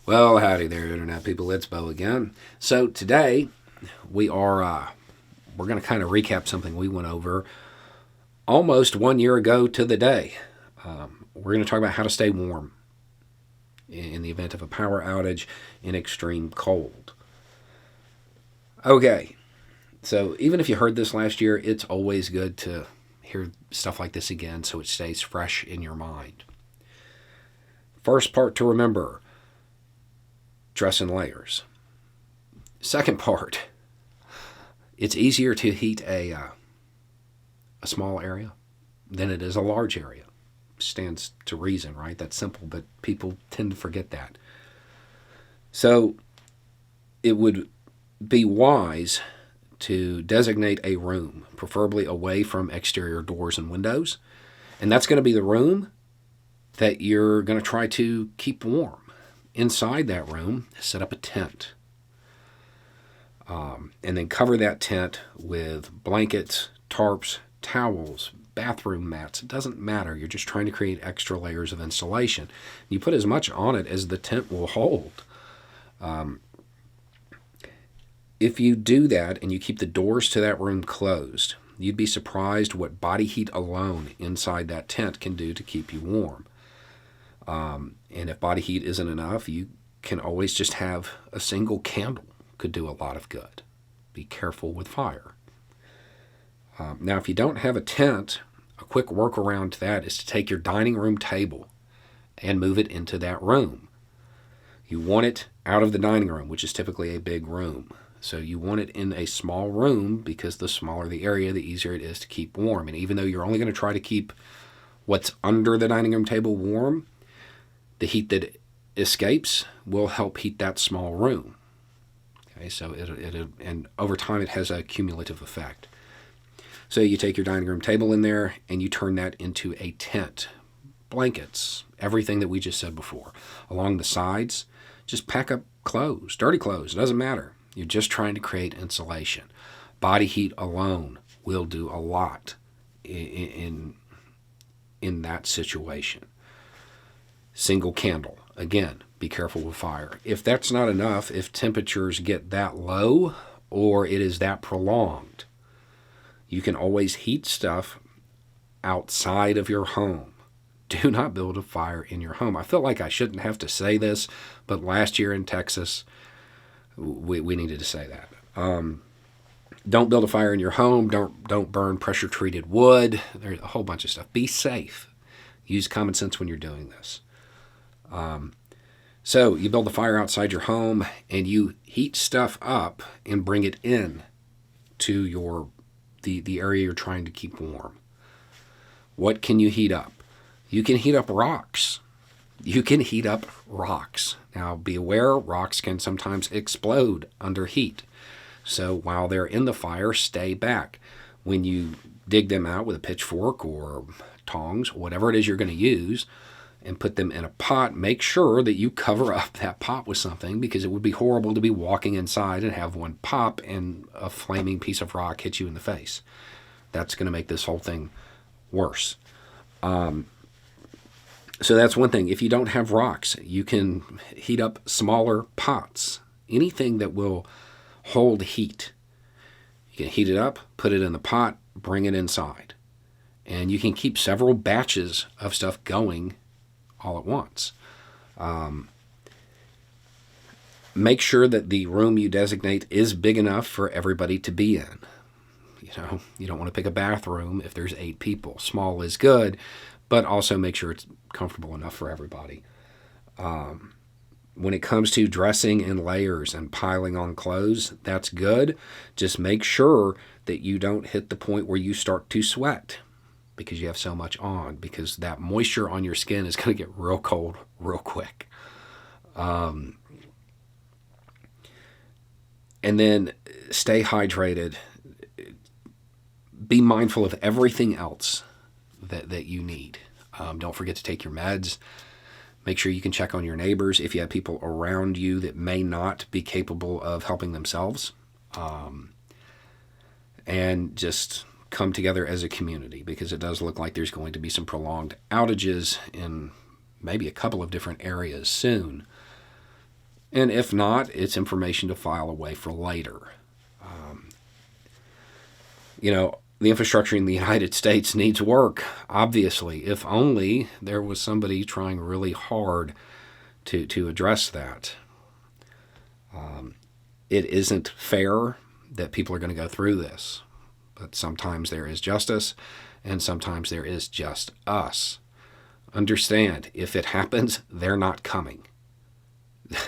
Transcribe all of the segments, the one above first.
Well, howdy there, Internet people. It's Bo again. So today we're going to kind of recap something we went over almost 1 year ago to the day. We're going to talk about how to stay warm in the event of a power outage in extreme cold. Okay, so even if you heard this last year, it's always good to hear stuff like this again so it stays fresh in your mind. First part to remember: dress in layers. Second part, it's easier to heat a small area than it is a large area. Stands to reason, right? That's simple, but people tend to forget that. So it would be wise to designate a room, preferably away from exterior doors and windows. And that's going to be the room that you're going to try to keep warm. Inside that room, set up a tent. And then cover that tent with blankets, tarps, towels, bathroom mats. It doesn't matter. You're just trying to create extra layers of insulation. You put as much on it as the tent will hold. If you do that and you keep the doors to that room closed, you'd be surprised what body heat alone inside that tent can do to keep you warm. And if body heat isn't enough, you can always just have a single candle. Could do a lot of good. Be careful with fire. Now, if you don't have a tent, a quick workaround to that is to take your dining room table and move it into that room. You want it out of the dining room, which is typically a big room. So you want it in a small room because the smaller the area, the easier it is to keep warm. And even though you're only going to try to keep what's under the dining room table warm, the heat that escapes will help heat that small room. Okay, so and over time it has a cumulative effect. So you take your dining room table in there and you turn that into a tent. Blankets, everything that we just said before. Along the sides, just pack up clothes, dirty clothes, it doesn't matter. You're just trying to create insulation. Body heat alone will do a lot in that situation. Single candle. Again, be careful with fire. If that's not enough, if temperatures get that low or it is that prolonged, you can always heat stuff outside of your home. Do not build a fire in your home. I feel like I shouldn't have to say this, but last year in Texas, we needed to say that. Don't build a fire in your home. Don't burn pressure-treated wood. There's a whole bunch of stuff. Be safe. Use common sense when you're doing this. So you build a fire outside your home and you heat stuff up and bring it in to the area you're trying to keep warm. What can you heat up? You can heat up rocks. You can heat up rocks. Now be aware, rocks can sometimes explode under heat. So while they're in the fire, stay back. When you dig them out with a pitchfork or tongs, whatever it is you're going to use, and put them in a pot, make sure that you cover up that pot with something, because it would be horrible to be walking inside and have one pop and a flaming piece of rock hit you in the face. That's going to make this whole thing worse. So that's one thing. If you don't have rocks, you can heat up smaller pots. Anything that will hold heat. You can heat it up, put it in the pot, bring it inside. And you can keep several batches of stuff going all at once. Make sure that the room you designate is big enough for everybody to be in. You don't want to pick a bathroom if there's 8 people. Small is good, but also make sure it's comfortable enough for everybody. When it comes to dressing in layers and piling on clothes, that's good. Just make sure that you don't hit the point where you start to sweat because you have so much on, because that moisture on your skin is going to get real cold real quick. And then stay hydrated. Be mindful of everything else that you need. Don't forget to take your meds. Make sure you can check on your neighbors if you have people around you that may not be capable of helping themselves. And just come together as a community, because it does look like there's going to be some prolonged outages in maybe a couple of different areas soon. And if not, it's information to file away for later. The infrastructure in the United States needs work, obviously. If only there was somebody trying really hard to address that. It isn't fair that people are going to go through this, but sometimes there is justice, and sometimes there is just us. Understand, if it happens, they're not coming.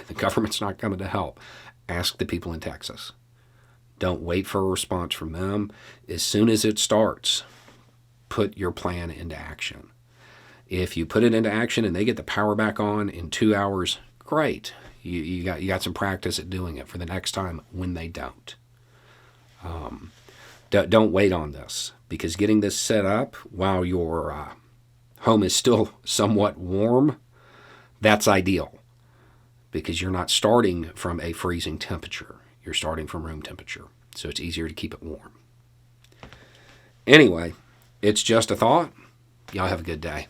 The government's not coming to help. Ask the people in Texas. Don't wait for a response from them. As soon as it starts, put your plan into action. If you put it into action and they get the power back on in 2 hours, great. You got some practice at doing it for the next time when they don't. Don't wait on this, because getting this set up while your home is still somewhat warm, that's ideal, because you're not starting from a freezing temperature. You're starting from room temperature, so it's easier to keep it warm. Anyway, it's just a thought. Y'all have a good day.